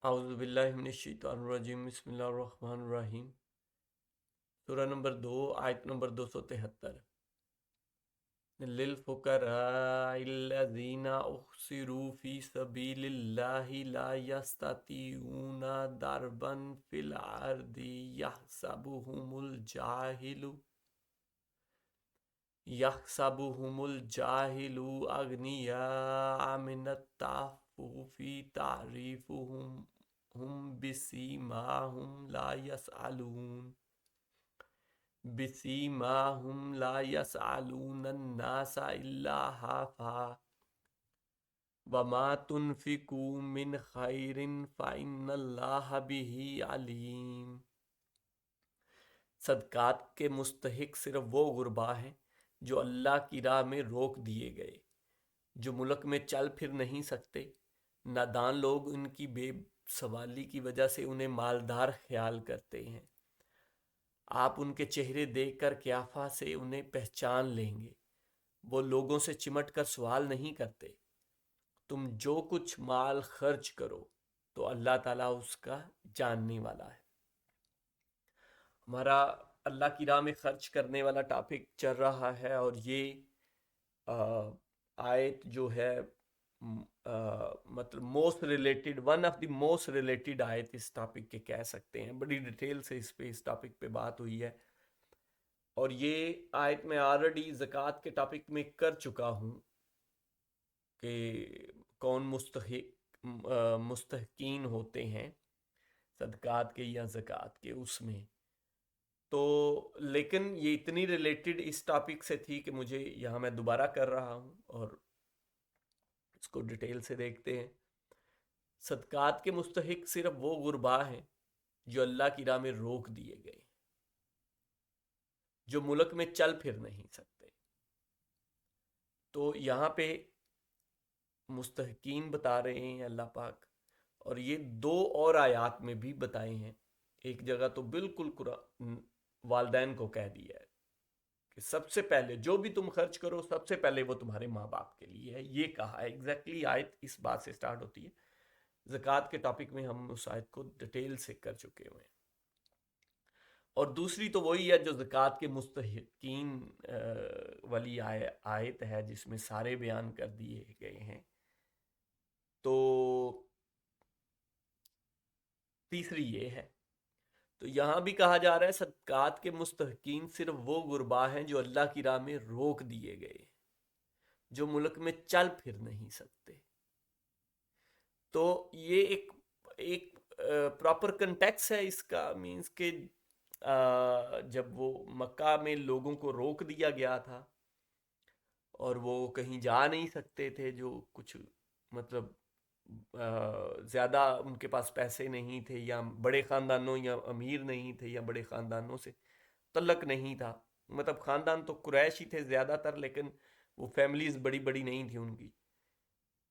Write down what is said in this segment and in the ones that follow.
اعوذ باللہ من الشیطان الرجیم، بسم اللہ الرحمن الرحیم۔ سورہ نمبر 2، آیت نمبر 273۔ للفقراء الذین احصروا فی سبیل اللہ لا یستطیعون ضربا فی الارض یحسبهم الجاہل اغنیاء من التعفف تعریفهم بسیماہم لا یسألون الناس الحافا وما تنفقوا من خیر فإن اللہ بہ علیم۔ صدقات کے مستحق صرف وہ غربا ہیں جو اللہ کی راہ میں روک دیے گئے، جو ملک میں چل پھر نہیں سکتے۔ نادان لوگ ان کی بے سوالی کی وجہ سے انہیں مالدار خیال کرتے ہیں۔ آپ ان کے چہرے دیکھ کر قیافہ سے انہیں پہچان لیں گے، وہ لوگوں سے چمٹ کر سوال نہیں کرتے۔ تم جو کچھ مال خرچ کرو تو اللہ تعالیٰ اس کا جاننے والا ہے۔ ہمارا اللہ کی راہ میں خرچ کرنے والا ٹاپک چل رہا ہے، اور یہ آیت جو ہے مطلب most related, one of the most related آیت اس ٹاپک کے کہہ سکتے ہیں۔ بڑی ڈیٹیل سے اس ٹاپک پہ بات ہوئی ہے، اور یہ آیت میں آلریڈی زکوٰۃ کے ٹاپک میں کر چکا ہوں کہ کون مستحقین ہوتے ہیں صدقات کے یا زکوٰۃ کے، اس میں تو لیکن یہ اتنی ریلیٹڈ اس ٹاپک سے تھی کہ مجھے یہاں میں دوبارہ کر رہا ہوں، اور اس کو ڈیٹیل سے دیکھتے ہیں۔ صدقات کے مستحق صرف وہ غربا ہیں جو اللہ کی راہ میں روک دیے گئے، جو ملک میں چل پھر نہیں سکتے۔ تو یہاں پہ مستحقین بتا رہے ہیں اللہ پاک، اور یہ دو اور آیات میں بھی بتائے ہیں۔ ایک جگہ تو بالکل قرآن والدین کو کہہ دیا ہے کہ سب سے پہلے جو بھی تم خرچ کرو سب سے پہلے وہ تمہارے ماں باپ کے لیے ہے، یہ کہا ہے ایگزیکٹلی۔ آیت اس بات سے سٹارٹ ہوتی ہے۔ زکوٰۃ کے ٹاپک میں ہم اس آیت کو ڈیٹیل سے کر چکے ہوئے ہیں۔ اور دوسری تو وہی ہے جو زکوٰۃ کے مستحقین والی آیت ہے، جس میں سارے بیان کر دیے گئے ہیں۔ تو تیسری یہ ہے، تو یہاں بھی کہا جا رہا ہے صدقات کے مستحقین صرف وہ غربا ہیں جو اللہ کی راہ میں روک دیے گئے، جو ملک میں چل پھر نہیں سکتے۔ تو یہ ایک پراپر کنٹیکس ہے اس کا، مینس کہ جب وہ مکہ میں لوگوں کو روک دیا گیا تھا اور وہ کہیں جا نہیں سکتے تھے، جو کچھ مطلب زیادہ ان کے پاس پیسے نہیں تھے، یا بڑے خاندانوں یا امیر نہیں تھے، یا بڑے خاندانوں سے تعلق نہیں تھا۔ مطلب خاندان تو قریش ہی تھے زیادہ تر، لیکن وہ فیملیز بڑی بڑی نہیں تھی ان کی،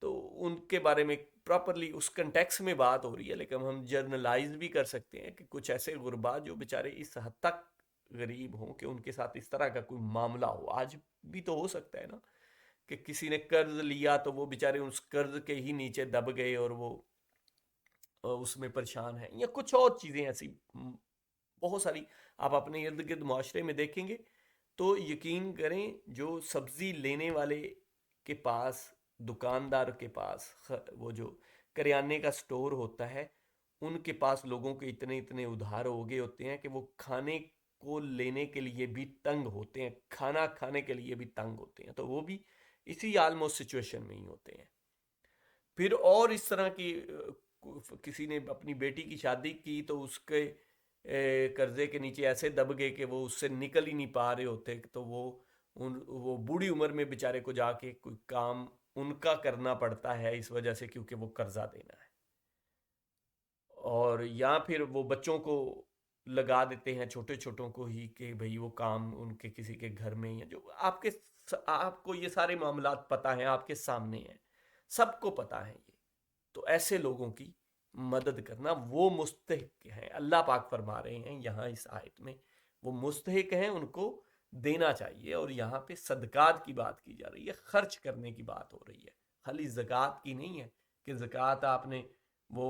تو ان کے بارے میں پراپرلی اس کنٹیکس میں بات ہو رہی ہے۔ لیکن ہم جرنلائز بھی کر سکتے ہیں کہ کچھ ایسے غربا جو بیچارے اس حد تک غریب ہوں کہ ان کے ساتھ اس طرح کا کوئی معاملہ ہو۔ آج بھی تو ہو سکتا ہے نا کہ کسی نے قرض لیا تو وہ بیچارے اس قرض کے ہی نیچے دب گئے اور وہ اس میں پریشان ہیں، یا کچھ اور چیزیں ایسی بہت ساری آپ اپنے ارد گرد معاشرے میں دیکھیں گے۔ تو یقین کریں، جو سبزی لینے والے کے پاس، دکاندار کے پاس، وہ جو کریانے کا سٹور ہوتا ہے، ان کے پاس لوگوں کے اتنے اتنے ادھار ہو گئے ہوتے ہیں کہ وہ کھانے کو لینے کے لیے بھی تنگ ہوتے ہیں، کھانا کھانے کے لیے بھی تنگ ہوتے ہیں۔ تو وہ بھی اسی آلموسٹ سچویشن میں ہی ہوتے ہیں۔ پھر اور اس طرح کی کسی نے اپنی بیٹی کی شادی کی تو اس کے قرضے کے نیچے ایسے دب گئے کہ وہ اس سے نکل ہی نہیں پا رہے ہوتے، تو وہ بوڑھی عمر میں بیچارے کو جا کے کوئی کام ان کا کرنا پڑتا ہے، اس وجہ سے کیونکہ وہ قرضہ دینا ہے۔ اور یا پھر وہ بچوں کو لگا دیتے ہیں، چھوٹے چھوٹوں کو ہی، کہ بھئی وہ کام ان کے کسی کے گھر میں، یا جو آپ کو یہ سارے معاملات پتہ ہیں، آپ کے سامنے ہیں، سب کو پتہ ہے یہ۔ تو ایسے لوگوں کی مدد کرنا، وہ مستحق ہیں۔ اللہ پاک فرما رہے ہیں یہاں اس آیت میں وہ مستحق ہیں، ان کو دینا چاہیے۔ اور یہاں پہ صدقات کی بات کی جا رہی ہے، خرچ کرنے کی بات ہو رہی ہے، خالی زکوٰۃ کی نہیں ہے کہ زکوٰۃ آپ نے وہ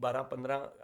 12-15